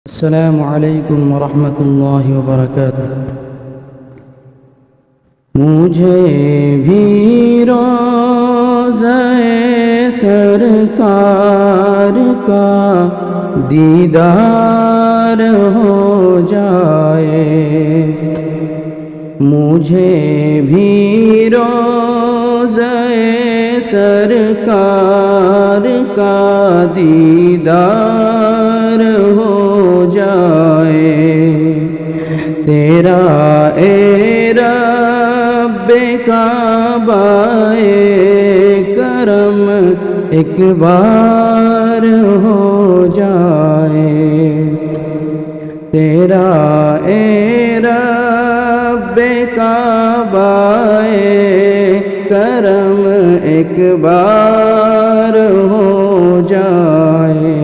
السلام علیکم ورحمۃ اللہ وبرکاتہ۔ مجھے بھی روضہ سرکار کا دیدار ہو جائے، مجھے بھی روضہ سرکار کا دیدار ہو جائے، تیرا اے رب کعبہ کرم ایک بار ہو جائے، تیرا اے رب کعبہ کرم ایک بار ہو جائے۔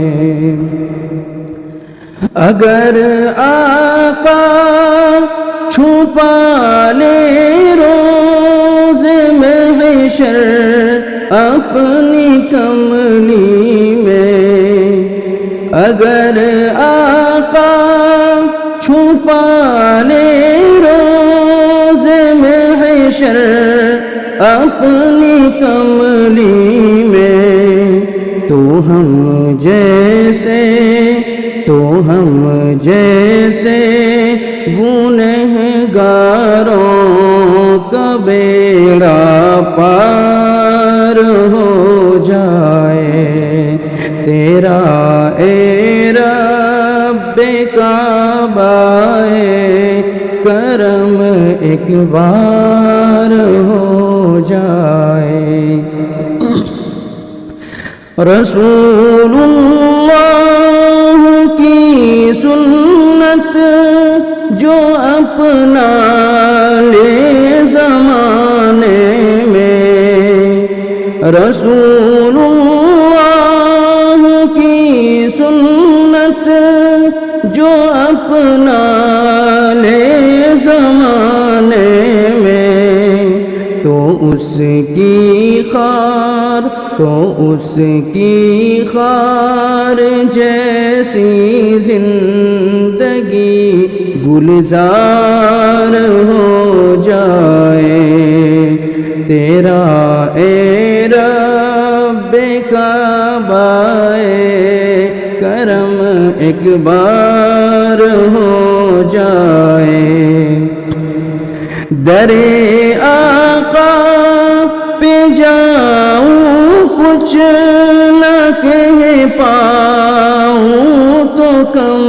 اگر آقا چھپا لے روز محشر اپنی کملی میں، اگر آقا چھپا لے روز محشر اپنی کملی میں، تو ہم جیسے گنہگاروں کا بیڑا پار ہو جائے، تیرا اے رب کعبہ کرم ایک بار ہو جائے۔ رسول اللہ کی سنت جو اپنا لے زمانے میں، رسول اللہ کی سنت جو اپنا لے زمانے میں، تو اس کی خار جیسی زندگی گلزار ہو جائے، تیرا اے رب کعبہ کرم ایک بار ہو جائے۔ درے آقا پہ جاؤں کچھ نہ کہہ پاؤں تو کم